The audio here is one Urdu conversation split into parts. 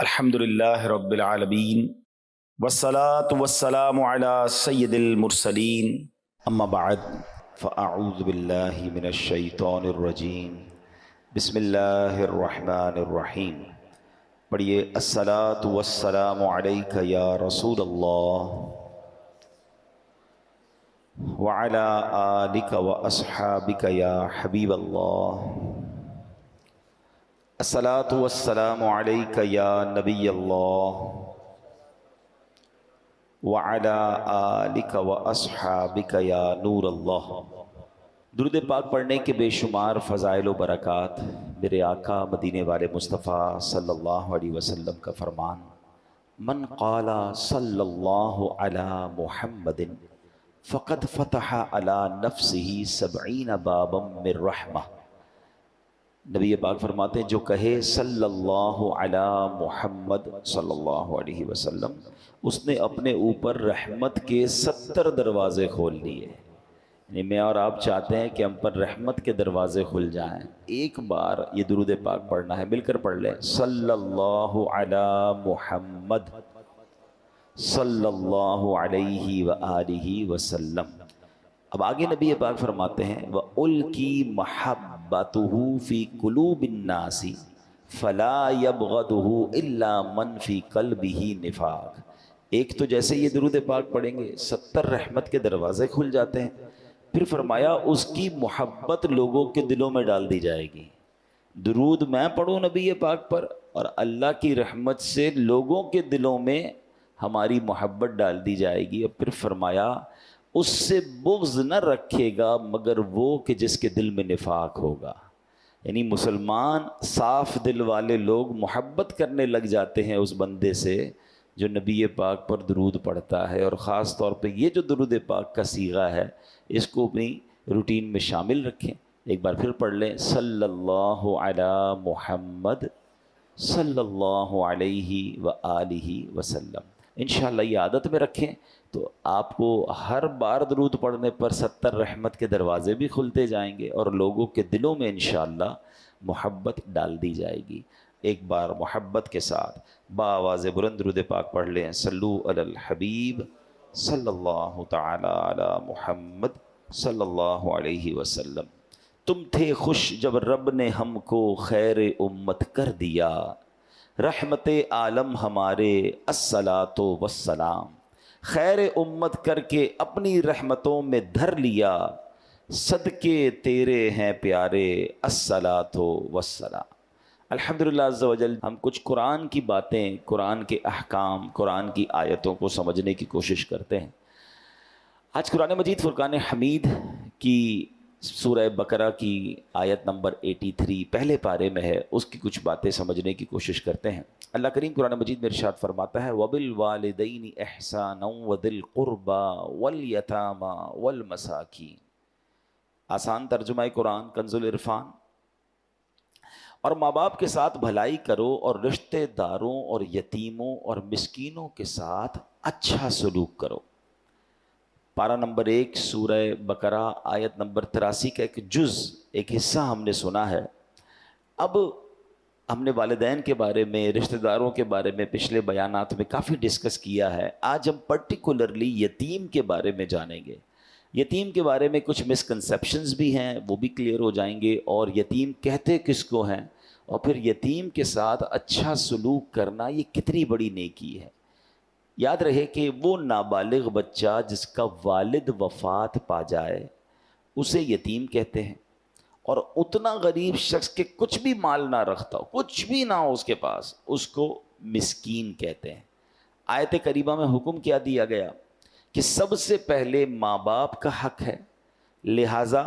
الحمدللہ رب العالمین والصلاة والسلام علی سید المرسلین اما بعد فاعوذ باللہ من الشیطان الرجیم بسم اللہ الرحمن الرحیم۔ پڑھیے الصلاة والسلام علیک یا رسول اللہ وعلی آلک واصحابک یا حبیب اللہ۔ الصلاۃ والسلام علیک یا نبی اللہ وعلی آلک واصحابک یا نور اللہ۔ درود پاک پڑھنے کے بے شمار فضائل و برکات۔ میرے آقا مدینے والے مصطفیٰ صلی اللہ علیہ وسلم کا فرمان، من قال صلی اللہ علی محمد فقد فتح علی نفسہ 70 بابا من رحمہ۔ نبی پاک فرماتے ہیں جو کہے صلی اللہ علی محمد صلی اللہ علیہ وسلم، اس نے اپنے اوپر رحمت کے 70 دروازے کھول لیے۔ یعنی میں اور آپ چاہتے ہیں کہ ہم پر رحمت کے دروازے کھل جائیں، ایک بار یہ درود پاک پڑھنا ہے، مل کر پڑھ لیں، صلی اللہ علی محمد صلی اللہ علیہ وآلہ وسلم۔ اب آگے نبی پاک فرماتے ہیں وَأُلْقِي مَحَبَّتُهُ فِي قُلُوبِ النَّاسِ فَلَا يَبْغَضُهُ إِلَّا مَنْ فِي قَلْبِهِ نِفَاقٌ۔ ایک تو جیسے یہ درود پاک پڑھیں گے 70 رحمت کے دروازے کھل جاتے ہیں، پھر فرمایا اس کی محبت لوگوں کے دلوں میں ڈال دی جائے گی۔ درود میں پڑھوں نبی پاک پر اور اللہ کی رحمت سے لوگوں کے دلوں میں ہماری محبت ڈال دی جائے گی، اور پھر فرمایا اس سے بغض نہ رکھے گا مگر وہ کہ جس کے دل میں نفاق ہوگا۔ یعنی مسلمان صاف دل والے لوگ محبت کرنے لگ جاتے ہیں اس بندے سے جو نبی پاک پر درود پڑھتا ہے، اور خاص طور پہ یہ جو درود پاک کا صیغہ ہے اس کو اپنی روٹین میں شامل رکھیں۔ ایک بار پھر پڑھ لیں، صلی اللہ علی محمد صلی اللہ علیہ وآلہ وسلم۔ انشاءاللہ یہ عادت میں رکھیں تو آپ کو ہر بار درود پڑھنے پر 70 رحمت کے دروازے بھی کھلتے جائیں گے اور لوگوں کے دلوں میں انشاءاللہ محبت ڈال دی جائے گی۔ ایک بار محبت کے ساتھ بآواز بلند درود پاک پڑھ لیں، صلو علی الحبیب صلی اللہ تعالی علی محمد صلی اللہ علیہ وسلم۔ تم تھے خوش جب رب نے ہم کو خیر امت کر دیا، رحمت عالم ہمارے الصلاۃ والسلام۔ خیر امت کر کے اپنی رحمتوں میں دھر لیا، صدقے تیرے ہیں پیارے الصلاۃ والسلام۔ الحمدللہ عز و جل ہم کچھ قرآن کی باتیں، قرآن کے احکام، قرآن کی آیتوں کو سمجھنے کی کوشش کرتے ہیں۔ آج قرآن مجید فرقان حمید کی سورہ بقرہ کی آیت نمبر 83 پہلے پارے میں ہے، اس کی کچھ باتیں سمجھنے کی کوشش کرتے ہیں۔ اللہ کریم قرآن مجید میں ارشاد فرماتا ہے وَبِالْوَالِدَيْنِ إِحْسَانًا وَذِي الْقُرْبَى وَالْيَتَامَى وَالْمَسَاكِينِ۔ آسان ترجمہ قرآن کنز العرفان۔ اور ماں باپ کے ساتھ بھلائی کرو اور رشتہ داروں اور یتیموں اور مسکینوں کے ساتھ اچھا سلوک کرو۔ پارہ نمبر 1 سورہ بقرہ آیت نمبر 83 کا ایک جز، ایک حصہ ہم نے سنا ہے۔ اب ہم نے والدین کے بارے میں، رشتہ داروں کے بارے میں پچھلے بیانات میں کافی ڈسکس کیا ہے۔ آج ہم پرٹیکولرلی یتیم کے بارے میں جانیں گے۔ یتیم کے بارے میں کچھ مسکنسیپشنز بھی ہیں، وہ بھی کلیئر ہو جائیں گے، اور یتیم کہتے کس کو ہیں، اور پھر یتیم کے ساتھ اچھا سلوک کرنا یہ کتنی بڑی نیکی ہے۔ یاد رہے کہ وہ نابالغ بچہ جس کا والد وفات پا جائے اسے یتیم کہتے ہیں، اور اتنا غریب شخص کے کچھ بھی مال نہ رکھتا ہو، کچھ بھی نہ ہو اس کے پاس، اس کو مسکین کہتے ہیں۔ آیت کریمہ میں حکم کیا دیا گیا کہ سب سے پہلے ماں باپ کا حق ہے، لہٰذا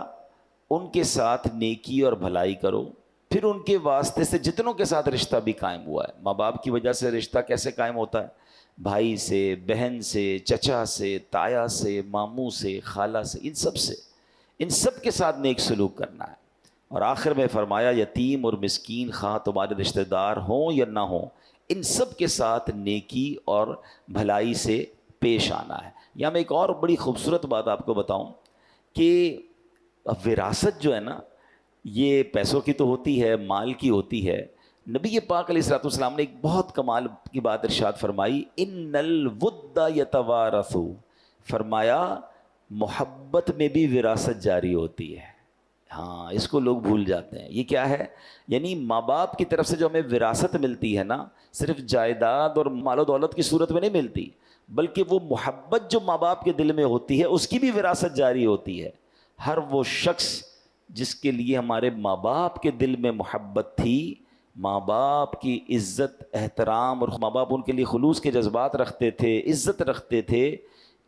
ان کے ساتھ نیکی اور بھلائی کرو۔ پھر ان کے واسطے سے جتنوں کے ساتھ رشتہ بھی قائم ہوا ہے، ماں باپ کی وجہ سے رشتہ کیسے قائم ہوتا ہے؟ بھائی سے، بہن سے، چچا سے، تایا سے، ماموں سے، خالہ سے، ان سب کے ساتھ نیک سلوک کرنا ہے۔ اور آخر میں فرمایا یتیم اور مسکین خواہ تمہارے رشتہ دار ہوں یا نہ ہوں، ان سب کے ساتھ نیکی اور بھلائی سے پیش آنا ہے۔ یہاں میں ایک اور بڑی خوبصورت بات آپ کو بتاؤں کہ وراثت جو ہے نا، یہ پیسوں کی تو ہوتی ہے، مال کی ہوتی ہے، نبی پاک علیہ الصلوۃ والسلام نے ایک بہت کمال کی بات ارشاد فرمائی، ان الود یتوارث، فرمایا محبت میں بھی وراثت جاری ہوتی ہے۔ ہاں، اس کو لوگ بھول جاتے ہیں۔ یہ کیا ہے؟ یعنی ماں باپ کی طرف سے جو ہمیں وراثت ملتی ہے نا، صرف جائیداد اور مال و دولت کی صورت میں نہیں ملتی، بلکہ وہ محبت جو ماں باپ کے دل میں ہوتی ہے اس کی بھی وراثت جاری ہوتی ہے۔ ہر وہ شخص جس کے لیے ہمارے ماں باپ کے دل میں محبت تھی، ماں باپ کی عزت احترام، اور ماں باپ ان کے لیے خلوص کے جذبات رکھتے تھے، عزت رکھتے تھے،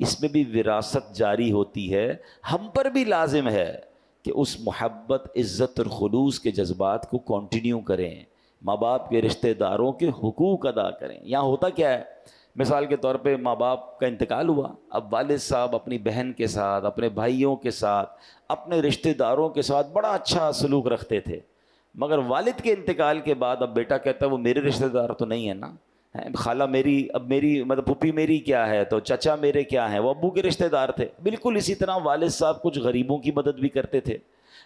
اس میں بھی وراثت جاری ہوتی ہے۔ ہم پر بھی لازم ہے کہ اس محبت، عزت اور خلوص کے جذبات کو کنٹینیو کریں، ماں باپ کے رشتہ داروں کے حقوق ادا کریں۔ یہاں ہوتا کیا ہے؟ مثال کے طور پہ ماں باپ کا انتقال ہوا، اب والد صاحب اپنی بہن کے ساتھ، اپنے بھائیوں کے ساتھ، اپنے رشتہ داروں کے ساتھ بڑا اچھا سلوک رکھتے تھے، مگر والد کے انتقال کے بعد اب بیٹا کہتا ہے وہ میرے رشتہ دار تو نہیں ہے نا، خالہ میری، اب میری مطلب پھوپھی میری کیا ہے، تو چچا میرے کیا ہیں، وہ ابو کے رشتہ دار تھے۔ بالکل اسی طرح والد صاحب کچھ غریبوں کی مدد بھی کرتے تھے،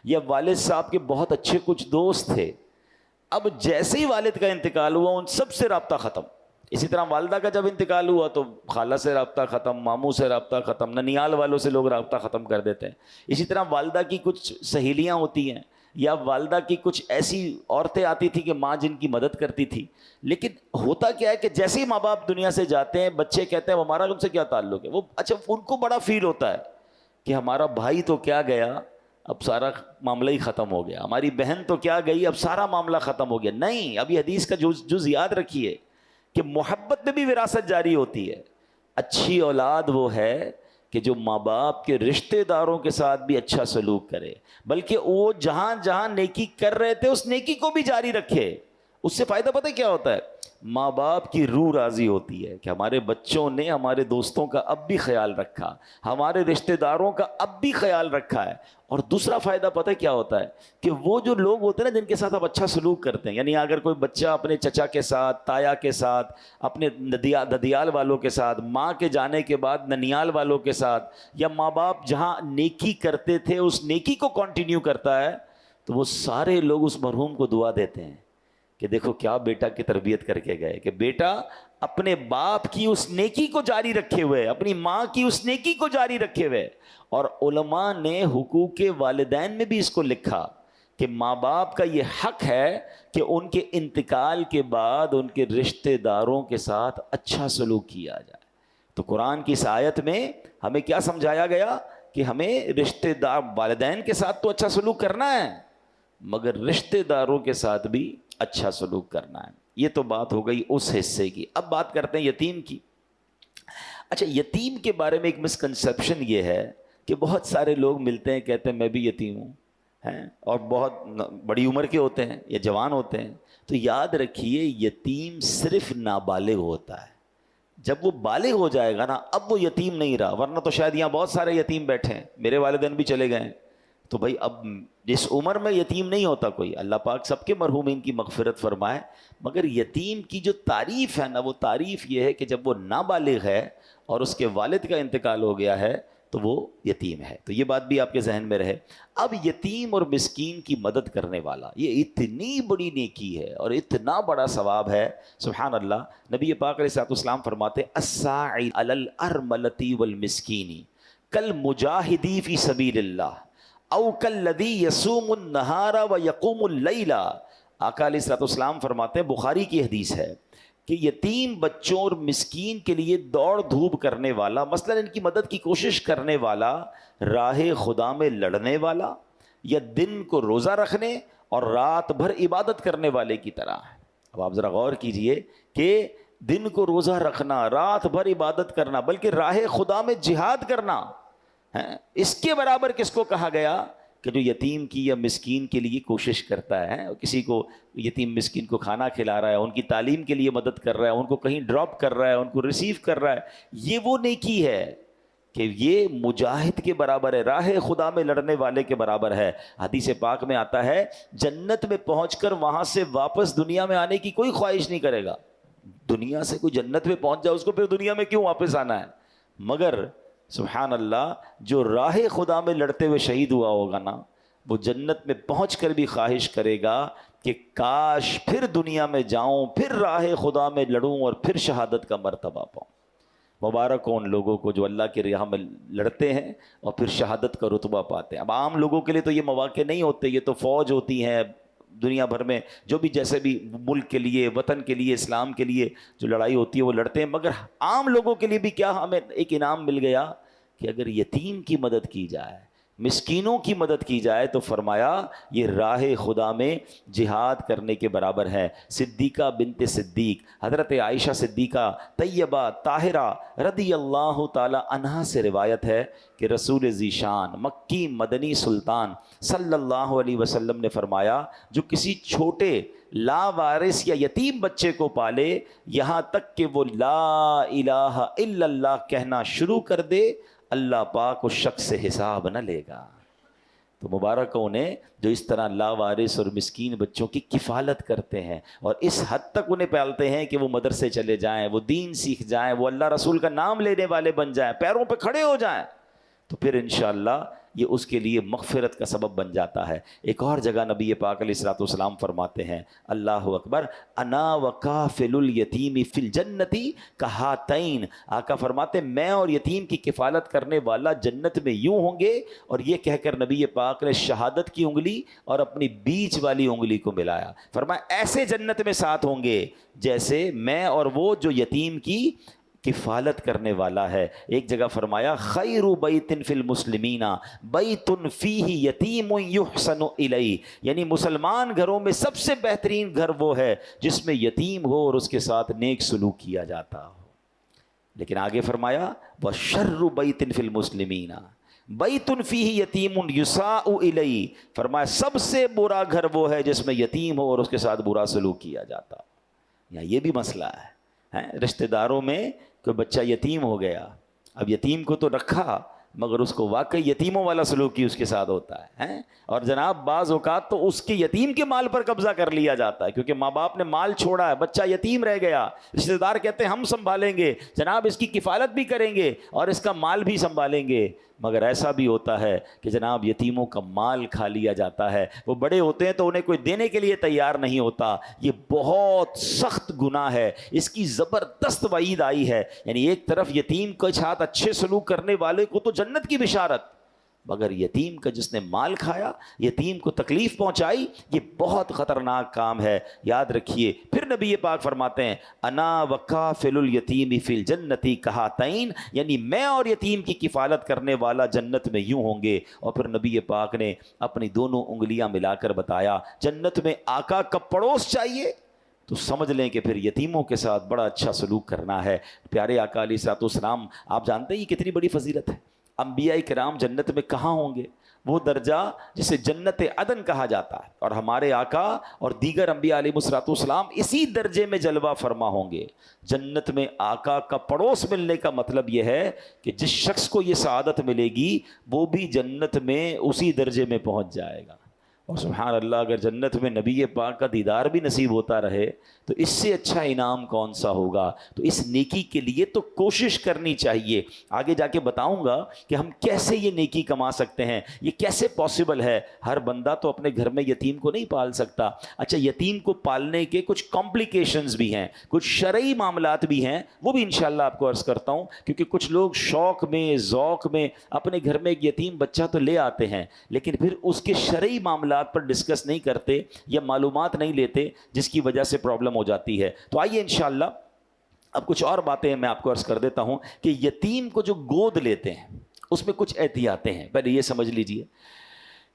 یا والد صاحب کے بہت اچھے کچھ دوست تھے، اب جیسے ہی والد کا انتقال ہوا ان سب سے رابطہ ختم۔ اسی طرح والدہ کا جب انتقال ہوا تو خالہ سے رابطہ ختم، ماموں سے رابطہ ختم، ننیال والوں سے لوگ رابطہ ختم کر دیتے ہیں۔ اسی طرح والدہ کی کچھ سہیلیاں ہوتی ہیں، یا والدہ کی کچھ ایسی عورتیں آتی تھی کہ ماں جن کی مدد کرتی تھی، لیکن ہوتا کیا ہے کہ جیسے ہی ماں باپ دنیا سے جاتے ہیں بچے کہتے ہیں ہمارا ان سے کیا تعلق ہے، وہ اچھا ان کو بڑا فیل ہوتا ہے کہ ہمارا بھائی تو کیا گیا، اب سارا معاملہ ہی ختم ہو گیا، ہماری بہن تو کیا گئی، اب سارا معاملہ ختم ہو گیا۔ نہیں، ابھی حدیث کا جز یاد رکھیے کہ محبت میں بھی وراثت جاری ہوتی ہے۔ اچھی اولاد وہ ہے کہ جو ماں باپ کے رشتہ داروں کے ساتھ بھی اچھا سلوک کرے، بلکہ وہ جہاں جہاں نیکی کر رہے تھے اس نیکی کو بھی جاری رکھے۔ اس سے فائدہ پتہ کیا ہوتا ہے؟ ماں باپ کی روح راضی ہوتی ہے کہ ہمارے بچوں نے ہمارے دوستوں کا اب بھی خیال رکھا، ہمارے رشتہ داروں کا اب بھی خیال رکھا ہے۔ اور دوسرا فائدہ پتہ کیا ہوتا ہے؟ کہ وہ جو لوگ ہوتے ہیں نا جن کے ساتھ آپ اچھا سلوک کرتے ہیں، یعنی اگر کوئی بچہ اپنے چچا کے ساتھ، تایا کے ساتھ، اپنے ددیال والوں کے ساتھ، ماں کے جانے کے بعد ننیال والوں کے ساتھ، یا ماں باپ جہاں نیکی کرتے تھے اس نیکی کو کنٹینیو کرتا ہے، تو وہ سارے لوگ اس مرحوم کو دعا دیتے ہیں کہ دیکھو کیا بیٹا کی تربیت کر کے گئے، کہ بیٹا اپنے باپ کی اس نیکی کو جاری رکھے ہوئے، اپنی ماں کی اس نیکی کو جاری رکھے ہوئے۔ اور علماء نے حقوق والدین میں بھی اس کو لکھا کہ ماں باپ کا یہ حق ہے کہ ان کے انتقال کے بعد ان کے رشتہ داروں کے ساتھ اچھا سلوک کیا جائے۔ تو قرآن کی اس آیت میں ہمیں کیا سمجھایا گیا کہ ہمیں رشتہ دار، والدین کے ساتھ تو اچھا سلوک کرنا ہے، مگر رشتہ داروں کے ساتھ بھی اچھا سلوک کرنا ہے۔ یہ تو بات ہو گئی اس حصے کی۔ اب بات کرتے ہیں یتیم کی۔ اچھا، یتیم کے بارے میں ایک مسکنسیپشن یہ ہے کہ بہت سارے لوگ ملتے ہیں کہتے ہیں میں بھی یتیم ہوں، اور بہت بڑی عمر کے ہوتے ہیں یا جوان ہوتے ہیں۔ تو یاد رکھیے یتیم صرف نابالغ ہوتا ہے، جب وہ بالغ ہو جائے گا نا اب وہ یتیم نہیں رہا، ورنہ تو شاید یہاں بہت سارے یتیم بیٹھے ہیں، میرے والدین بھی چلے گئے ہیں، تو بھائی اب جس عمر میں یتیم نہیں ہوتا کوئی، اللہ پاک سب کے مرحومین کی مغفرت فرمائے، مگر یتیم کی جو تعریف ہے نا وہ تعریف یہ ہے کہ جب وہ نابالغ ہے اور اس کے والد کا انتقال ہو گیا ہے تو وہ یتیم ہے۔ تو یہ بات بھی آپ کے ذہن میں رہے۔ اب یتیم اور مسکین کی مدد کرنے والا یہ اتنی بڑی نیکی ہے اور اتنا بڑا ثواب ہے، سبحان اللہ۔ نبی پاک علیہ الصلوۃ والسلام فرماتے الساعی علی الارملۃ والمسکین کالمجاہدی فی سبیل اللہ او کالذی یصوم النہار ویقوم اللیل۔ آقا علیہ الصلوۃ والسلام فرماتے ہیں، بخاری کی حدیث ہے، کہ یتیم بچوں اور مسکین کے لیے دوڑ دھوپ کرنے والا، مثلا ان کی مدد کی کوشش کرنے والا، راہ خدا میں لڑنے والا، یا دن کو روزہ رکھنے اور رات بھر عبادت کرنے والے کی طرح ہے۔ اب آپ ذرا غور کیجئے کہ دن کو روزہ رکھنا، رات بھر عبادت کرنا، بلکہ راہ خدا میں جہاد کرنا، اس کے برابر کس کو کہا گیا؟ کہ جو یتیم کی یا مسکین کے لیے کوشش کرتا ہے، کسی کو یتیم مسکین کو کھانا کھلا رہا ہے، ان کی تعلیم کے لیے مدد کر رہا ہے، ان کو کہیں ڈراپ کر رہا ہے، ان کو ریسیو کر رہا ہے، یہ وہ نیکی ہے کہ یہ مجاہد کے برابر ہے، راہ خدا میں لڑنے والے کے برابر ہے۔ حدیث پاک میں آتا ہے جنت میں پہنچ کر وہاں سے واپس دنیا میں آنے کی کوئی خواہش نہیں کرے گا۔ دنیا سے کوئی جنت میں پہنچ جائے اس کو پھر دنیا میں کیوں واپس آنا ہے؟ مگر سبحان اللہ جو راہ خدا میں لڑتے ہوئے شہید ہوا ہوگا نا، وہ جنت میں پہنچ کر بھی خواہش کرے گا کہ کاش پھر دنیا میں جاؤں، پھر راہ خدا میں لڑوں اور پھر شہادت کا مرتبہ پاؤں۔ مبارک ہو ان لوگوں کو جو اللہ کی راہ میں لڑتے ہیں اور پھر شہادت کا رتبہ پاتے ہیں۔ اب عام لوگوں کے لیے تو یہ مواقع نہیں ہوتے، یہ تو فوج ہوتی ہیں دنیا بھر میں، جو بھی جیسے بھی ملک کے لیے، وطن کے لیے، اسلام کے لیے جو لڑائی ہوتی ہے وہ لڑتے ہیں، مگر عام لوگوں کے لیے بھی کیا ہمیں ایک انعام مل گیا کہ اگر یتیم کی مدد کی جائے، مسکینوں کی مدد کی جائے، تو فرمایا یہ راہ خدا میں جہاد کرنے کے برابر ہے۔ صدیقہ بنت صدیق، حضرت عائشہ صدیقہ طیبہ طاہرہ رضی اللہ تعالی عنہا سے روایت ہے کہ رسول ذیشان مکی مدنی سلطان صلی اللہ علیہ وسلم نے فرمایا جو کسی چھوٹے لاوارث یا یتیم بچے کو پالے یہاں تک کہ وہ لا الہ الا اللہ کہنا شروع کر دے، اللہ پاک اس شخص سے حساب نہ لے گا۔ تو مبارک انہیں جو اس طرح لاوارث اور مسکین بچوں کی کفالت کرتے ہیں اور اس حد تک انہیں پالتے ہیں کہ وہ مدرسے چلے جائیں، وہ دین سیکھ جائیں، وہ اللہ رسول کا نام لینے والے بن جائیں، پیروں پہ کھڑے ہو جائیں، تو پھر انشاءاللہ یہ اس کے لیے مغفرت کا سبب بن جاتا ہے۔ ایک اور جگہ نبی پاک علیہ الصلوۃ والسلام فرماتے ہیں، اللہ اکبر، انا وکافل الیتیم فی الجنت کہاتین، آقا فرماتے ہیں میں اور یتیم کی کفالت کرنے والا جنت میں یوں ہوں گے، اور یہ کہہ کر نبی پاک نے شہادت کی انگلی اور اپنی بیچ والی انگلی کو ملایا، فرمایا ایسے جنت میں ساتھ ہوں گے جیسے میں اور وہ جو یتیم کی کفالت کرنے والا ہے۔ ایک جگہ فرمایا خیر بیت فی المسلمین بیت فیہ یتیم یحسن الیہ، یعنی مسلمان گھروں میں سب سے بہترین گھر وہ ہے جس میں یتیم ہو اور اس کے ساتھ نیک سلوک کیا جاتا ہو۔ لیکن آگے فرمایا وشر بیت فی المسلمین بیت فیہ یتیم یساء الیہ، فرمایا سب سے برا گھر وہ ہے جس میں یتیم ہو اور اس کے ساتھ برا سلوک کیا جاتا ہو۔ یہاں یہ بھی مسئلہ ہے، رشتہ داروں میں کوئی بچہ یتیم ہو گیا، اب یتیم کو تو رکھا مگر اس کو واقعی یتیموں والا سلوک ہی اس کے ساتھ ہوتا ہے، اور جناب بعض اوقات تو اس کے یتیم کے مال پر قبضہ کر لیا جاتا ہے، کیونکہ ماں باپ نے مال چھوڑا ہے، بچہ یتیم رہ گیا، رشتہ دار کہتے ہیں ہم سنبھالیں گے جناب، اس کی کفالت بھی کریں گے اور اس کا مال بھی سنبھالیں گے، مگر ایسا بھی ہوتا ہے کہ جناب یتیموں کا مال کھا لیا جاتا ہے، وہ بڑے ہوتے ہیں تو انہیں کوئی دینے کے لیے تیار نہیں ہوتا۔ یہ بہت سخت گناہ ہے، اس کی زبردست وعید آئی ہے، یعنی ایک طرف یتیم کے ساتھ اچھے سلوک کرنے والے کو تو جنت کی بشارت، مگر یتیم کا جس نے مال کھایا، یتیم کو تکلیف پہنچائی، یہ بہت خطرناک کام ہے، یاد رکھیے۔ پھر نبی پاک فرماتے ہیں انا وکافل الیتیم فی الجنت کہاتین، یعنی میں اور یتیم کی کفالت کرنے والا جنت میں یوں ہوں گے، اور پھر نبی پاک نے اپنی دونوں انگلیاں ملا کر بتایا جنت میں آقا کا پڑوس چاہیے تو سمجھ لیں کہ پھر یتیموں کے ساتھ بڑا اچھا سلوک کرنا ہے۔ پیارے آقا علیہ الصلوۃ والسلام، آپ جانتے ہیں یہ کتنی بڑی فضیلت ہے، انبیاء کرام جنت میں کہاں ہوں گے؟ وہ درجہ جسے جنت عدن کہا جاتا ہے، اور ہمارے آقا اور دیگر انبیاء علیہ الصلوۃ والسلام اسی درجے میں جلوہ فرما ہوں گے۔ جنت میں آقا کا پڑوس ملنے کا مطلب یہ ہے کہ جس شخص کو یہ سعادت ملے گی وہ بھی جنت میں اسی درجے میں پہنچ جائے گا۔ اور سبحان اللہ، اگر جنت میں نبی پاک کا دیدار بھی نصیب ہوتا رہے تو اس سے اچھا انعام کون سا ہوگا؟ تو اس نیکی کے لیے تو کوشش کرنی چاہیے۔ آگے جا کے بتاؤں گا کہ ہم کیسے یہ نیکی کما سکتے ہیں، یہ کیسے پاسبل ہے۔ ہر بندہ تو اپنے گھر میں یتیم کو نہیں پال سکتا۔ اچھا، یتیم کو پالنے کے کچھ کمپلیکیشنز بھی ہیں، کچھ شرعی معاملات بھی ہیں، وہ بھی انشاءاللہ آپ کو عرض کرتا ہوں، کیونکہ کچھ لوگ شوق میں ذوق میں اپنے گھر میں ایک یتیم بچہ تو لے آتے ہیں لیکن پھر اس کے شرعی معاملات پر ڈسکس نہیں کرتے یا معلومات نہیں لیتے، جس کی وجہ سے پرابلم ہو جاتی ہے۔ تو آئیے انشاءاللہ اب کچھ اور باتیں میں آپ کو عرض کر دیتا ہوں کہ یتیم کو جو گود لیتے ہیں اس میں کچھ احتیاطیں ہیں۔ پہلے یہ سمجھ لیجئے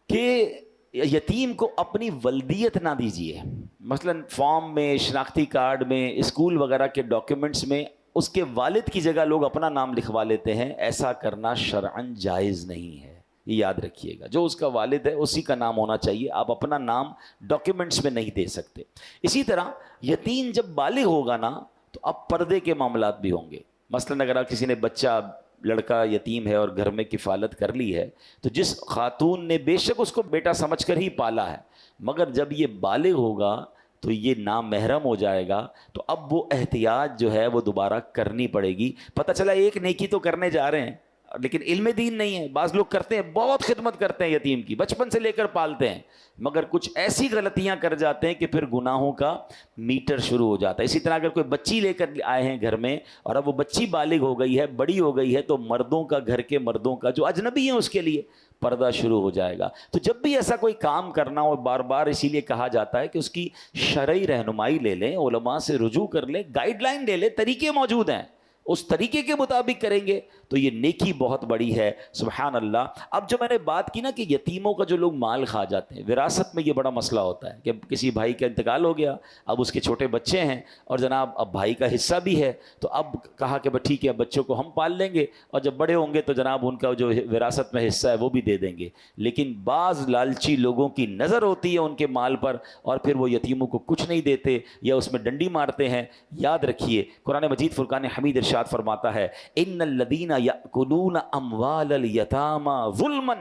کہ یتیم کو اپنی ولدیت نہ دیجیے، مثلا فارم میں، شناختی کارڈ میں، اسکول وغیرہ کے ڈاکیومنٹس میں اس کے والد کی جگہ لوگ اپنا نام لکھوا لیتے ہیں، ایسا کرنا شرعاً جائز نہیں ہے، یہ یاد رکھیے گا۔ جو اس کا والد ہے اسی کا نام ہونا چاہیے، آپ اپنا نام ڈاکیومنٹس میں نہیں دے سکتے۔ اسی طرح یتیم جب بالغ ہوگا نا تو اب پردے کے معاملات بھی ہوں گے، مثلا اگر کسی نے بچہ لڑکا یتیم ہے اور گھر میں کفالت کر لی ہے تو جس خاتون نے بے شک اس کو بیٹا سمجھ کر ہی پالا ہے، مگر جب یہ بالغ ہوگا تو یہ نامحرم ہو جائے گا، تو اب وہ احتیاط جو ہے وہ دوبارہ کرنی پڑے گی۔ پتہ چلا ایک نیکی تو کرنے جا رہے ہیں، لیکن علم دین نہیں ہے. بعض لوگ کرتے ہیں, بہت خدمت کرتے ہیں یتیم کی, بچپن سے لے کر پالتے ہیں, مگر کچھ ایسی غلطیاں کر جاتے ہیں کہ پھر گناہوں کا میٹر شروع ہو جاتا ہے. اسی طرح اگر کوئی بچی لے کر آئے ہیں گھر میں اور اب وہ بچی بالغ ہو گئی ہے, بڑی ہو گئی ہے, تو مردوں کا, گھر کے مردوں کا جو اجنبی ہیں اس کے لیے پردہ شروع ہو جائے گا. تو جب بھی ایسا کوئی کام کرنا ہو, بار بار اسی لیے کہا جاتا ہے کہ اس کی شرعی رہنمائی لے لیں, علماء سے رجوع کر لیں, گائیڈ لائن لے لیں, طریقے موجود ہیں, اس طریقے کے مطابق کریں گے تو یہ نیکی بہت بڑی ہے. سبحان اللہ. اب جو میں نے بات کی نا کہ یتیموں کا جو لوگ مال کھا جاتے ہیں, وراثت میں یہ بڑا مسئلہ ہوتا ہے کہ کسی بھائی کا انتقال ہو گیا, اب اس کے چھوٹے بچے ہیں اور جناب اب بھائی کا حصہ بھی ہے, تو اب کہا کہ ٹھیک ہے بچوں کو ہم پال لیں گے اور جب بڑے ہوں گے تو جناب ان کا جو وراثت میں حصہ ہے وہ بھی دے دیں گے. لیکن بعض لالچی لوگوں کی نظر ہوتی ہے ان کے مال پر اور پھر وہ یتیموں کو کچھ نہیں دیتے یا اس میں ڈنڈی مارتے ہیں. یاد رکھیے قرآن مجید فرقان حمید ارشاد فرماتا ہے, ان الذین یأکلون اموال الیتامی ظلما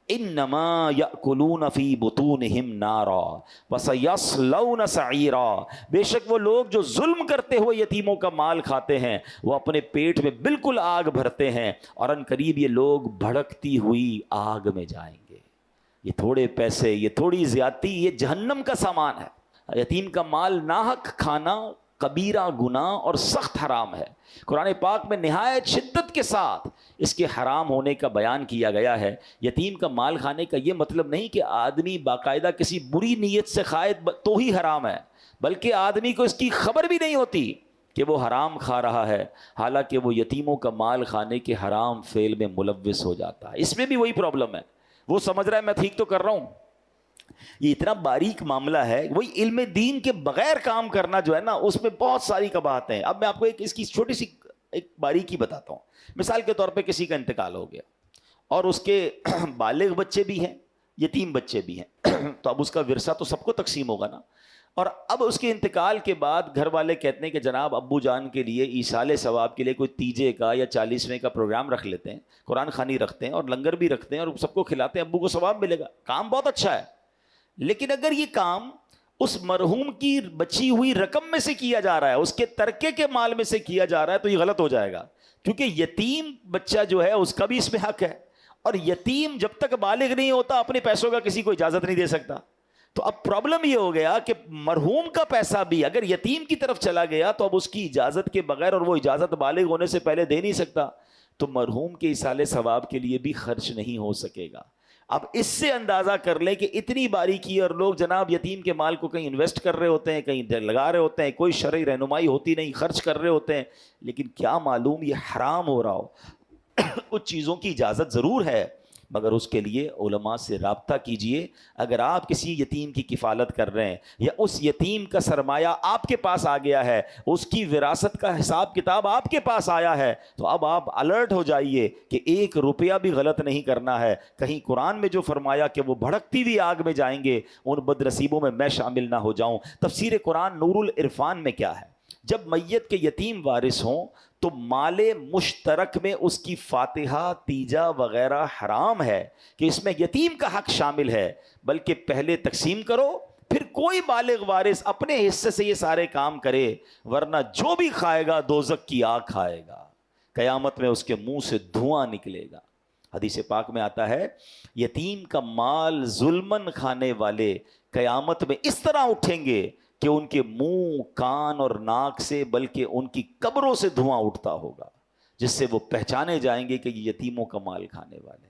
انما یأکلون فی بطونہم نارا وسیصلون سعیرا. بے شک وہ لوگ جو ظلم کرتے ہوئے یتیموں کا مال کھاتے ہیں وہ اپنے پیٹ میں بالکل آگ بھرتے ہیں اور ان قریب یہ لوگ بھڑکتی ہوئی آگ میں جائیں گے. یہ تھوڑے پیسے, یہ تھوڑی زیادتی, یہ جہنم کا سامان ہے. یتیم کا مال ناحق کھانا کبیرہ گناہ اور سخت حرام ہے. قرآن پاک میں نہایت شدت کے ساتھ اس کے حرام ہونے کا بیان کیا گیا ہے. یتیم کا مال کھانے کا یہ مطلب نہیں کہ آدمی باقاعدہ کسی بری نیت سے کھائے تو ہی حرام ہے, بلکہ آدمی کو اس کی خبر بھی نہیں ہوتی کہ وہ حرام کھا رہا ہے, حالانکہ وہ یتیموں کا مال کھانے کے حرام فعل میں ملوث ہو جاتا ہے. اس میں بھی وہی پرابلم ہے, وہ سمجھ رہا ہے میں ٹھیک تو کر رہا ہوں. یہ اتنا باریک معاملہ ہے. وہی علم دین کے بغیر کام کرنا جو ہے نا, اس میں بہت ساری قباحتیں ہیں. اب میں آپ کو اس کی چھوٹی سی ایک باریکی بتاتا ہوں. مثال کے طور پہ کسی کا انتقال ہو گیا اور اس کے بالغ بچے بھی ہیں, یتیم بچے بھی ہیں, تو اب اس کا ورثہ تو سب کو تقسیم ہوگا نا. اور اب اس کے انتقال کے بعد گھر والے کہتے ہیں کہ جناب ابو جان کے لیے ایصال ثواب کے لیے کوئی تیجے کا یا 40ویں کا پروگرام رکھ لیتے ہیں, قرآن خوانی رکھتے ہیں اور لنگر بھی رکھتے ہیں اور سب کو کھلاتے ہیں, ابو کو ثواب ملے گا. کام بہت اچھا ہے, لیکن اگر یہ کام اس مرحوم کی بچی ہوئی رقم میں سے کیا جا رہا ہے, اس کے ترکے کے مال میں سے کیا جا رہا ہے, تو یہ غلط ہو جائے گا. کیونکہ یتیم بچہ جو ہے اس کا بھی اس میں حق ہے, اور یتیم جب تک بالغ نہیں ہوتا اپنے پیسوں کا کسی کو اجازت نہیں دے سکتا. تو اب پرابلم یہ ہو گیا کہ مرحوم کا پیسہ بھی اگر یتیم کی طرف چلا گیا تو اب اس کی اجازت کے بغیر, اور وہ اجازت بالغ ہونے سے پہلے دے نہیں سکتا, تو مرحوم کے ایصال ثواب کے لیے بھی خرچ نہیں ہو سکے گا. اب اس سے اندازہ کر لیں کہ اتنی باریکی, اور لوگ جناب یتیم کے مال کو کہیں انویسٹ کر رہے ہوتے ہیں, کہیں لگا رہے ہوتے ہیں, کوئی شرعی رہنمائی ہوتی نہیں, خرچ کر رہے ہوتے ہیں, لیکن کیا معلوم یہ حرام ہو رہا ہو. کچھ چیزوں کی اجازت ضرور ہے, مگر اس کے لیے علماء سے رابطہ کیجئے. اگر آپ کسی یتیم کی کفالت کر رہے ہیں یا اس یتیم کا سرمایہ آپ کے پاس آ گیا ہے, اس کی وراثت کا حساب کتاب آپ کے پاس آیا ہے, تو اب آپ الرٹ ہو جائیے کہ 1 روپیہ بھی غلط نہیں کرنا ہے. کہیں قرآن میں جو فرمایا کہ وہ بھڑکتی ہوئی آگ میں جائیں گے, ان بدنصیبوں میں میں شامل نہ ہو جاؤں. تفسیر قرآن نور العرفان میں کیا ہے, جب میت کے یتیم وارث ہوں تو مال مشترک میں اس کی فاتحہ تیجا وغیرہ حرام ہے کہ اس میں یتیم کا حق شامل ہے, بلکہ پہلے تقسیم کرو پھر کوئی بالغ وارث اپنے حصے سے یہ سارے کام کرے, ورنہ جو بھی کھائے گا دوزخ کی آگ کھائے گا, قیامت میں اس کے منہ سے دھواں نکلے گا. حدیث پاک میں آتا ہے یتیم کا مال ظلمن کھانے والے قیامت میں اس طرح اٹھیں گے کہ ان کے منہ, کان اور ناک سے بلکہ ان کی قبروں سے دھواں اٹھتا ہوگا, جس سے وہ پہچانے جائیں گے کہ یہ یتیموں کا مال کھانے والے.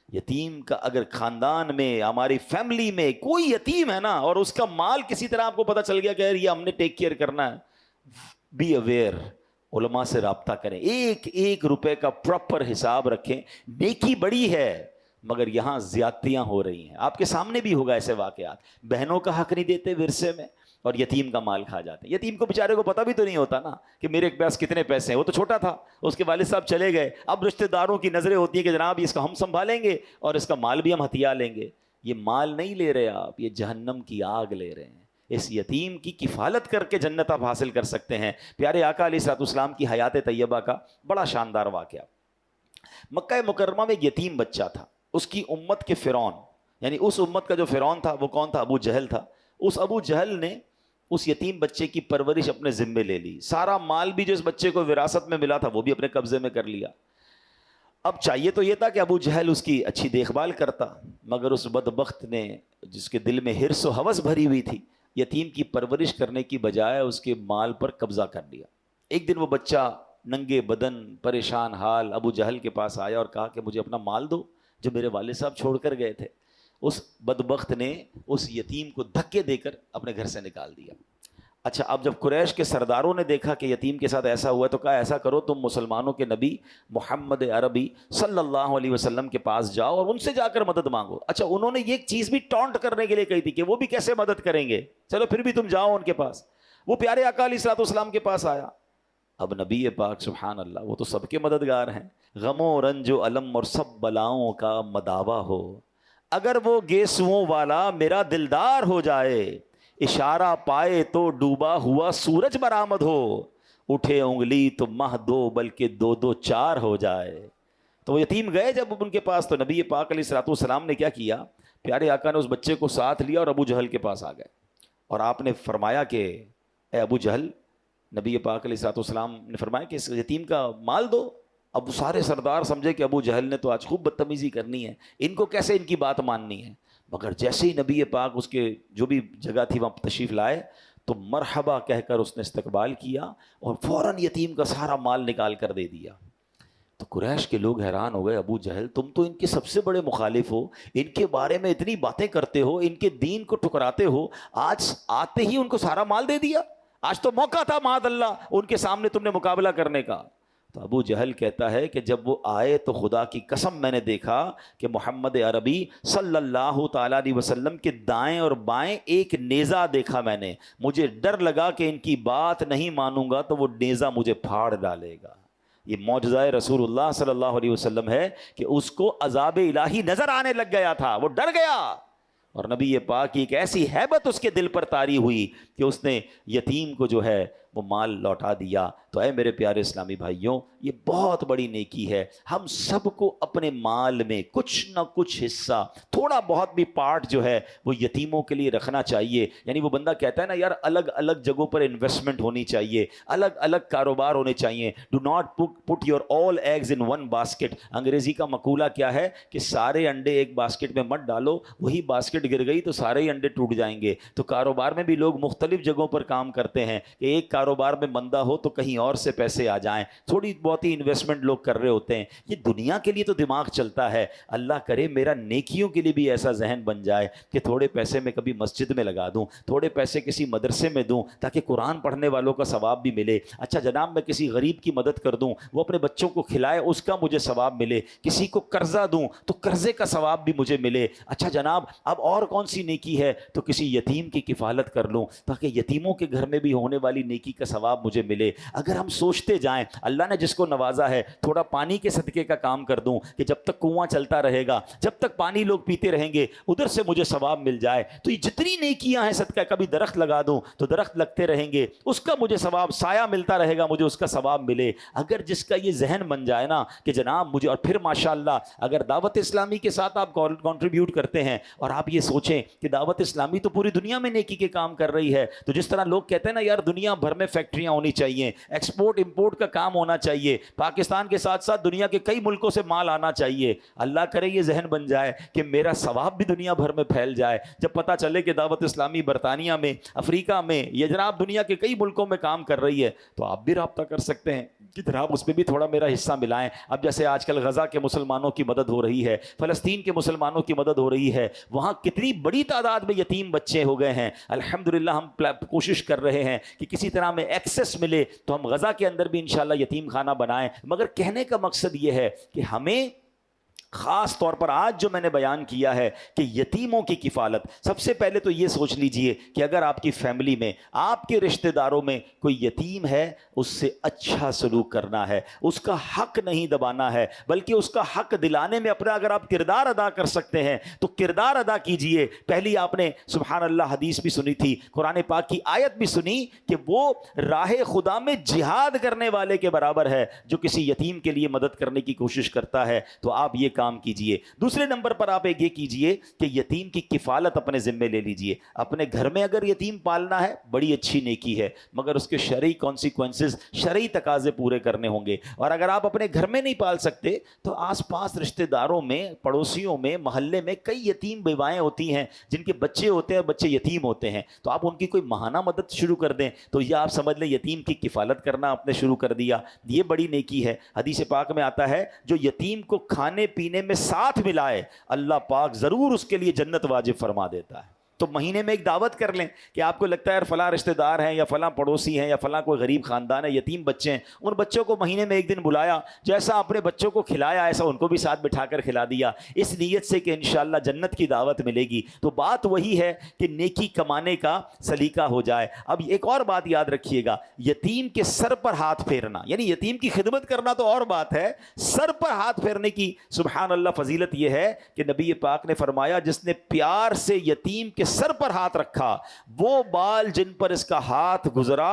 یتیم کا اگر خاندان میں, ہماری فیملی میں کوئی یتیم ہے نا, اور اس کا مال کسی طرح آپ کو پتہ چل گیا کہ یہ ہم نے ٹیک کیئر کرنا ہے, بی اویئر, علماء سے رابطہ کریں, 1 روپے کا پراپر حساب رکھیں. نیکی بڑی ہے مگر یہاں زیادتیاں ہو رہی ہیں. آپ کے سامنے بھی ہوگا ایسے واقعات, بہنوں کا حق نہیں دیتے ورثے میں اور یتیم کا مال کھا جاتے ہیں. یتیم کو بیچارے کو پتہ بھی تو نہیں ہوتا نا کہ میرے پاس کتنے پیسے ہیں, وہ تو چھوٹا تھا, اس کے والد صاحب چلے گئے, اب رشتہ داروں کی نظریں ہوتی ہیں کہ جناب اس کا ہم سنبھالیں گے اور اس کا مال بھی ہم ہتھیا لیں گے. یہ مال نہیں لے رہے آپ, یہ جہنم کی آگ لے رہے ہیں. اس یتیم کی کفالت کر کے جنت آپ حاصل کر سکتے ہیں. پیارے آقا علیہ الصلوۃ والسلام کی حیات طیبہ کا بڑا شاندار واقعہ. مکہ مکرمہ میں ایک یتیم بچہ تھا, اس کی امت کے فرعون, یعنی اس امت کا جو فرعون تھا وہ کون تھا؟ ابو جہل تھا. اس ابو جہل نے اس یتیم بچے کی پرورش اپنے ذمے لے لی, سارا مال بھی جو اس بچے کو وراثت میں ملا تھا وہ بھی اپنے قبضے میں کر لیا. اب چاہیے تو یہ تھا کہ ابو جہل اس کی اچھی دیکھ بھال کرتا، مگر اس بدبخت نے، جس کے دل میں حرص و ہوس بھری ہوئی تھی، یتیم کی پرورش کرنے کی بجائے اس کے مال پر قبضہ کر لیا۔ ایک دن وہ بچہ ننگے بدن پریشان حال ابو جہل کے پاس آیا اور کہا کہ مجھے اپنا مال دو جو میرے والد صاحب چھوڑ کر گئے تھے۔ اس بدبخت نے اس یتیم کو دھکے دے کر اپنے گھر سے نکال دیا۔ اچھا، اب جب قریش کے سرداروں نے دیکھا کہ یتیم کے ساتھ ایسا ہوا ہے تو کہا ایسا کرو، تم مسلمانوں کے نبی محمد عربی صلی اللہ علیہ وسلم کے پاس جاؤ اور ان سے جا کر مدد مانگو۔ اچھا، انہوں نے یہ چیز بھی ٹونٹ کرنے کے لیے کہی تھی کہ وہ بھی کیسے مدد کریں گے، چلو پھر بھی تم جاؤ ان کے پاس۔ وہ پیارے آقا علیہ الصلوۃ والسلام کے پاس آیا۔ اب نبی پاک سبحان اللہ، وہ تو سب کے مددگار ہیں، غم و رنج و علم اور سب بلاؤں کا مداوا ہو، اگر وہ گیسوؤں والا میرا دلدار ہو جائے، اشارہ پائے تو ڈوبا ہوا سورج برآمد ہو، اٹھے انگلی تو مہ دو بلکہ دو دو چار ہو جائے۔ تو وہ یتیم گئے جب ان کے پاس، تو نبی پاک علیہ الصلوۃ والسلام نے کیا کیا، پیارے آقا نے اس بچے کو ساتھ لیا اور ابو جہل کے پاس آ گئے اور آپ نے فرمایا کہ اے ابو جہل، نبی پاک علیہ الصلوۃ والسلام نے فرمایا کہ اس یتیم کا مال دو۔ اب وہ سارے سردار سمجھے کہ ابو جہل نے تو آج خوب بدتمیزی کرنی ہے، ان کو کیسے ان کی بات ماننی ہے، مگر جیسے ہی نبی پاک اس کے جو بھی جگہ تھی وہاں تشریف لائے تو مرحبا کہہ کر اس نے استقبال کیا اور فوراً یتیم کا سارا مال نکال کر دے دیا۔ تو قریش کے لوگ حیران ہو گئے، ابو جہل تم تو ان کے سب سے بڑے مخالف ہو، ان کے بارے میں اتنی باتیں کرتے ہو، ان کے دین کو ٹھکراتے ہو، آج آتے ہی ان کو سارا مال دے دیا، آج تو موقع تھا معاذ اللہ ان کے سامنے تم نے مقابلہ کرنے کا۔ تو ابو جہل کہتا ہے کہ جب وہ آئے تو خدا کی قسم میں نے دیکھا کہ محمد عربی صلی اللہ تعالیٰ علیہ وسلم کے دائیں اور بائیں ایک نیزہ دیکھا میں نے، مجھے ڈر لگا کہ ان کی بات نہیں مانوں گا تو وہ نیزہ مجھے پھاڑ ڈالے گا۔ یہ معجزہ رسول اللہ صلی اللہ علیہ وسلم ہے کہ اس کو عذاب الہی نظر آنے لگ گیا تھا، وہ ڈر گیا، اور نبی پاک کی ایک ایسی ہیبت اس کے دل پر طاری ہوئی کہ اس نے یتیم کو جو ہے وہ مال لوٹا دیا۔ تو اے میرے پیارے اسلامی بھائیوں، یہ بہت بڑی نیکی ہے، ہم سب کو اپنے مال میں کچھ نہ کچھ حصہ، تھوڑا بہت بھی پارٹ جو ہے وہ یتیموں کے لیے رکھنا چاہیے۔ یعنی وہ بندہ کہتا ہے نا یار الگ الگ جگہوں پر انویسٹمنٹ ہونی چاہیے، الگ الگ کاروبار ہونے چاہیے۔ Do not put your all eggs in one basket. انگریزی کا مقولہ کیا ہے کہ سارے انڈے ایک باسکٹ میں مت ڈالو، وہی باسکٹ گر گئی تو سارے ہی انڈے ٹوٹ جائیں گے۔ تو کاروبار میں بھی لوگ مختلف جگہوں پر کام کرتے ہیں کہ ایک کاروبار میں مندہ ہو تو کہیں اور سے پیسے آ جائیں، تھوڑی بہت ہی انویسٹمنٹ لوگ کر رہے ہوتے ہیں۔ یہ دنیا کے لیے تو دماغ چلتا ہے، اللہ کرے میرا نیکیوں کے لیے بھی ایسا ذہن بن جائے کہ تھوڑے پیسے میں کبھی مسجد میں لگا دوں، تھوڑے پیسے کسی مدرسے میں دوں تاکہ قرآن پڑھنے والوں کا ثواب بھی ملے۔ اچھا جناب میں کسی غریب کی مدد کر دوں، وہ اپنے بچوں کو کھلائے، اس کا مجھے ثواب ملے۔ کسی کو قرضہ دوں تو قرضے کا ثواب بھی مجھے ملے۔ اچھا جناب اب اور کون سی نیکی ہے، تو کسی یتیم کی کفالت کر لوں تاکہ یتیموں کے گھر میں بھی ہونے والی نیکی کا ثواب مجھے ملے۔ اگر ہم سوچتے جائیں اللہ نے جس کو نوازا ہے، تھوڑا پانی کے صدقے کا کام کر دوں کہ جب تک کنواں چلتا رہے گا، جب تک پانی لوگ پیتے رہیں گے، ادھر سے مجھے ثواب مل جائے، تو یہ جتنی نیکیاں ہیں صدقہ، کبھی درخت لگا دوں تو درخت لگتے رہیں گے، اس کا مجھے ثواب، سایہ ملتا رہے گا مجھے اس کا ثواب ملے۔ اگر جس کا یہ ذہن بن جائے نا کہ جناب مجھے، اور پھر ماشاءاللہ اگر دعوت اسلامی کے ساتھ آپ کنٹریبیوٹ کرتے ہیں اور آپ یہ سوچیں کہ دعوت اسلامی تو پوری دنیا میں نیکی کے کام کر رہی ہے، تو جس طرح لوگ کہتے ہیں نا یار دنیا بھر میں فیکٹریاں ہونی چاہیے، ایکسپورٹ امپورٹ کا کام ہونا چاہیے، پاکستان کے ساتھ ساتھ دنیا کے کئی ملکوں سے مال آنا چاہیے، اللہ کرے یہ ذہن بن جائے کہ میرا ثواب بھی دنیا بھر میں پھیل جائے۔ جب پتہ چلے کہ دعوت اسلامی برطانیہ میں، افریقہ میں، یہ جناب دنیا کے کئی ملکوں میں کام کر رہی ہے، تو آپ بھی رابطہ کر سکتے ہیں کہ جناب اس پہ بھی تھوڑا میرا حصہ ملائیں۔ اب جیسے آج کل غزہ کے مسلمانوں کی مدد ہو رہی ہے، فلسطین کے مسلمانوں کی مدد ہو رہی ہے، وہاں کتنی بڑی تعداد میں یتیم بچے ہو گئے ہیں، الحمدللہ ہم کوشش کر رہے ہیں کہ کسی طرح میں ایکسس ملے تو ہم غزہ کے اندر بھی انشاءاللہ یتیم خانہ بنائیں۔ مگر کہنے کا مقصد یہ ہے کہ ہمیں خاص طور پر آج جو میں نے بیان کیا ہے کہ یتیموں کی کفالت، سب سے پہلے تو یہ سوچ لیجئے کہ اگر آپ کی فیملی میں، آپ کے رشتہ داروں میں کوئی یتیم ہے، اس سے اچھا سلوک کرنا ہے، اس کا حق نہیں دبانا ہے، بلکہ اس کا حق دلانے میں اپنا اگر آپ کردار ادا کر سکتے ہیں تو کردار ادا کیجئے۔ پہلی آپ نے سبحان اللہ حدیث بھی سنی تھی، قرآن پاک کی آیت بھی سنی کہ وہ راہ خدا میں جہاد کرنے والے کے برابر ہے جو کسی یتیم کے لیے مدد کرنے کی کوشش کرتا ہے۔ تو آپ یہ کام کیجئے۔ دوسرے نمبر پر آپ ایک یہ کیجئے کہ یتیم کی کفالت اپنے ذمے لے لیجئے۔ اپنے گھر میں اگر یتیم پالنا ہے بڑی اچھی نیکی ہے، مگر اس کے شرعی کانسیکوینسز، شرعی تقاضے پورے کرنے ہوں گے۔ اور اگر آپ اپنے گھر میں نہیں پال سکتے تو آس پاس رشتہ داروں میں، پڑوسیوں میں، محلے میں کئی یتیم بیوائیں ہوتی ہیں جن کے بچے ہوتے ہیں، بچے یتیم ہوتے ہیں، تو آپ ان کی کوئی ماہانہ مدد شروع کر دیں تو یہ آپ سمجھ لیں یتیم کی کفالت کرنا آپ نے شروع کر دیا، یہ بڑی نیکی ہے۔ حدیث پاک میں آتا ہے جو یتیم کو کھانے پینے میں ساتھ ملائے اللہ پاک ضرور اس کے لیے جنت واجب فرما دیتا ہے۔ تو مہینے میں ایک دعوت کر لیں کہ آپ کو لگتا ہے یار فلاں رشتہ دار ہیں یا فلاں پڑوسی ہیں یا فلاں کوئی غریب خاندان ہے، یتیم بچے ہیں، ان بچوں کو مہینے میں ایک دن بلایا، جیسا اپنے بچوں کو کھلایا ایسا ان کو بھی ساتھ بٹھا کر کھلا دیا، اس نیت سے کہ انشاءاللہ جنت کی دعوت ملے گی۔ تو بات وہی ہے کہ نیکی کمانے کا سلیقہ ہو جائے۔ اب ایک اور بات یاد رکھیے گا، یتیم کے سر پر ہاتھ پھیرنا، یعنی یتیم کی خدمت کرنا تو اور بات ہے، سر پر ہاتھ پھیرنے کی سبحان اللہ فضیلت یہ ہے کہ نبی پاک نے فرمایا جس نے پیار سے یتیم کے سر پر ہاتھ رکھا، وہ بال جن پر اس کا ہاتھ گزرا،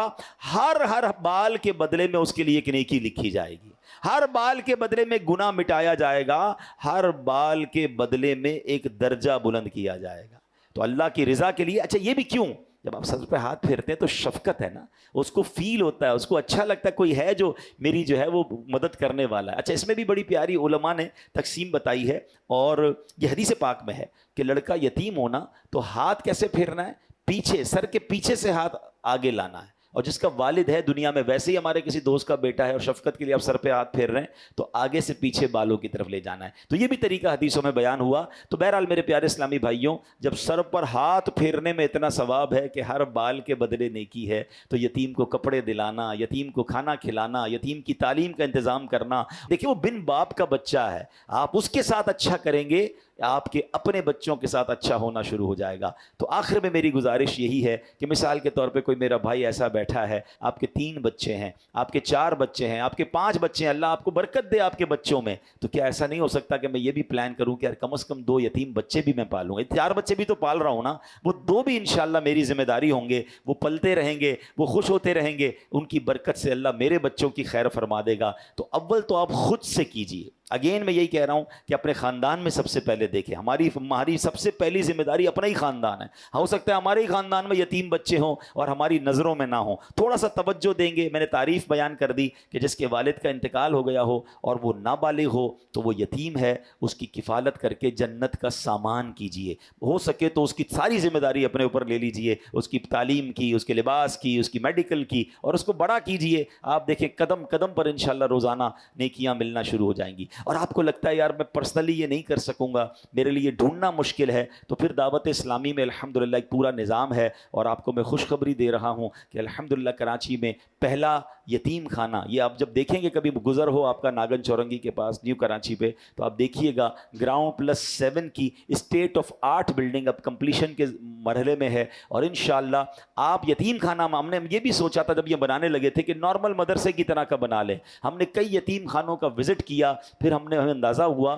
ہر بال کے بدلے میں اس کے لیے ایک نیکی لکھی جائے گی، ہر بال کے بدلے میں گناہ مٹایا جائے گا، ہر بال کے بدلے میں ایک درجہ بلند کیا جائے گا۔ تو اللہ کی رضا کے لیے، اچھا یہ بھی کیوں، جب آپ سر پہ ہاتھ پھیرتے ہیں تو شفقت ہے نا، اس کو فیل ہوتا ہے، اس کو اچھا لگتا ہے کوئی ہے جو میری جو ہے وہ مدد کرنے والا ہے۔ اچھا اس میں بھی بڑی پیاری علماء نے تقسیم بتائی ہے، اور یہ حدیث پاک میں ہے کہ لڑکا یتیم ہونا تو ہاتھ کیسے پھیرنا ہے، پیچھے، سر کے پیچھے سے ہاتھ آگے لانا ہے، اور جس کا والد ہے دنیا میں، ویسے ہی ہمارے کسی دوست کا بیٹا ہے اور شفقت کے لیے آپ سر پہ ہاتھ پھیر رہے ہیں تو آگے سے پیچھے بالوں کی طرف لے جانا ہے۔ تو یہ بھی طریقہ حدیثوں میں بیان ہوا۔ تو بہرحال میرے پیارے اسلامی بھائیوں، جب سر پر ہاتھ پھیرنے میں اتنا ثواب ہے کہ ہر بال کے بدلے نیکی ہے، تو یتیم کو کپڑے دلانا، یتیم کو کھانا کھلانا، یتیم کی تعلیم کا انتظام کرنا، دیکھیں وہ بن باپ کا بچہ ہے، آپ اس کے ساتھ اچھا کریں گے، آپ کے اپنے بچوں کے ساتھ اچھا ہونا شروع ہو جائے گا۔ تو آخر میں میری گزارش یہی ہے کہ مثال کے طور پہ کوئی میرا بھائی ایسا بیٹھا ہے، آپ کے 3 بچے ہیں، آپ کے 4 بچے ہیں، آپ کے 5 بچے ہیں، اللہ آپ کو برکت دے آپ کے بچوں میں، تو کیا ایسا نہیں ہو سکتا کہ میں یہ بھی پلان کروں کہ یار کم از کم 2 یتیم بچے بھی میں پالوں؟ 4 بچے بھی تو پال رہا ہوں نا، وہ 2 بھی انشاءاللہ میری ذمہ داری ہوں گے، وہ پلتے رہیں گے، وہ خوش ہوتے رہیں گے، ان کی برکت سے اللہ میرے بچوں کی خیر فرما دے گا۔ تو اول تو آپ خود سے کیجیے۔ اگین میں یہی کہہ رہا ہوں کہ اپنے خاندان میں سب سے پہلے دیکھیں، ہماری سب سے پہلی ذمہ داری اپنا ہی خاندان ہے۔ ہو سکتا ہے ہمارے ہی خاندان میں یتیم بچے ہوں اور ہماری نظروں میں نہ ہوں، تھوڑا سا توجہ دیں گے۔ میں نے تعریف بیان کر دی کہ جس کے والد کا انتقال ہو گیا ہو اور وہ نابالغ ہو تو وہ یتیم ہے، اس کی کفالت کر کے جنت کا سامان کیجئے، ہو سکے تو اس کی ساری ذمہ داری اپنے اوپر لے لیجئے، اس کی تعلیم کی، اس کے لباس کی، اس کی میڈیکل کی، اور اس کو بڑا کیجئے۔ آپ دیکھیں قدم قدم پر انشاءاللہ روزانہ نیکیاں ملنا شروع ہو جائیں گی۔ اور آپ کو لگتا ہے یار میں پرسنلی یہ نہیں کر سکوں گا، میرے لیے ڈھونڈنا مشکل ہے، تو پھر دعوت اسلامی میں الحمدللہ ایک پورا نظام ہے، اور آپ کو میں خوشخبری دے رہا ہوں کہ الحمدللہ کراچی میں پہلا یتیم خانہ، یہ آپ جب دیکھیں گے کبھی گزر ہو آپ کا ناگن چورنگی کے پاس نیو کراچی پہ، تو آپ دیکھیے گا گراؤنڈ+7 کی اسٹیٹ آف آرٹ بلڈنگ اب کمپلیشن کے مرحلے میں ہے، اور انشاءاللہ آپ یتیم خانہ، ہم نے یہ بھی سوچا تھا جب یہ بنانے لگے تھے کہ نارمل مدرسے کی طرح کا بنا لیں، ہم نے کئی یتیم خانوں کا وزٹ کیا، پھر ہمیں اندازہ ہوا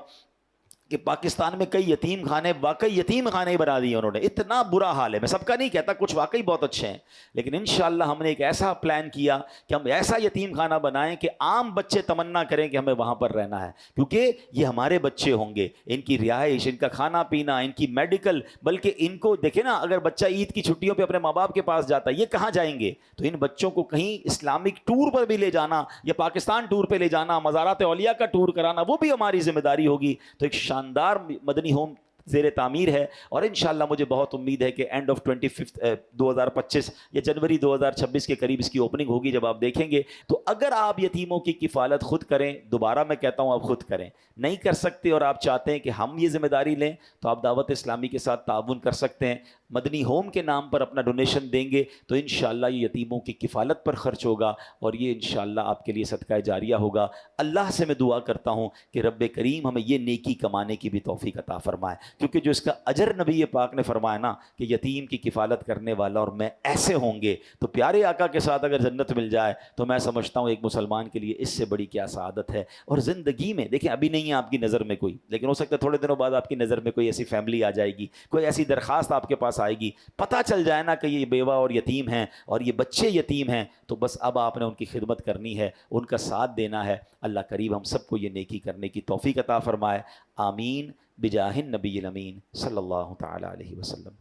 کہ پاکستان میں کئی یتیم خانے، واقعی یتیم خانے بنا دیے انہوں نے، اتنا برا حال ہے۔ میں سب کا نہیں کہتا، کچھ واقعی بہت اچھے ہیں، لیکن انشاءاللہ ہم نے ایک ایسا پلان کیا کہ ہم ایسا یتیم خانہ بنائیں کہ عام بچے تمنا کریں کہ ہمیں وہاں پر رہنا ہے، کیونکہ یہ ہمارے بچے ہوں گے، ان کی رہائش، ان کا کھانا پینا، ان کی میڈیکل، بلکہ ان کو دیکھیں نا، اگر بچہ عید کی چھٹیوں پہ اپنے ماں باپ کے پاس جاتا ہے، یہ کہاں جائیں گے؟ تو ان بچوں کو کہیں اسلامک ٹور پر بھی لے جانا، یا پاکستان ٹور پہ لے جانا، مزارات اولیاء کا ٹور کرانا، وہ بھی ہماری ذمہ داری ہوگی۔ تو ایک شاندار مدنی ہوم زیر تعمیر ہے، اور انشاءاللہ مجھے بہت امید ہے کہ اینڈ آف 2025 یا جنوری 2026 کے قریب اس کی اوپننگ ہوگی۔ جب آپ دیکھیں گے تو اگر آپ یتیموں کی کفالت خود کریں، دوبارہ میں کہتا ہوں آپ خود کریں، نہیں کر سکتے اور آپ چاہتے ہیں کہ ہم یہ ذمہ داری لیں، تو آپ دعوت اسلامی کے ساتھ تعاون کر سکتے ہیں، مدنی ہوم کے نام پر اپنا ڈونیشن دیں گے تو انشاءاللہ یہ یتیموں کی کفالت پر خرچ ہوگا، اور یہ انشاءاللہ آپ کے لیے صدقہ جاریہ ہوگا۔ اللہ سے میں دعا کرتا ہوں کہ رب کریم ہمیں یہ نیکی کمانے کی بھی توفیق عطا فرمائے، کیونکہ جو اس کا اجر نبی پاک نے فرمایا نا کہ یتیم کی کفالت کرنے والا اور میں ایسے ہوں گے، تو پیارے آقا کے ساتھ اگر جنت مل جائے تو میں سمجھتا ہوں ایک مسلمان کے لیے اس سے بڑی کیا سعادت ہے۔ اور زندگی میں دیکھیں ابھی نہیں ہے آپ کی نظر میں کوئی، لیکن ہو سکتا ہے تھوڑے دنوں بعد آپ کی نظر میں کوئی ایسی فیملی آ جائے گی، کوئی ایسی درخواست آپ کے پاس پاس آئے گی، پتہ چل جائے نا کہ یہ بیوہ اور یتیم ہیں اور یہ بچے یتیم ہیں، تو بس اب آپ نے ان کی خدمت کرنی ہے، ان کا ساتھ دینا ہے۔ اللہ کریم ہم سب کو یہ نیکی کرنے کی توفیق عطا فرمائے، آمین بجاہ النبی الامین صلی اللہ تعالی علیہ وسلم۔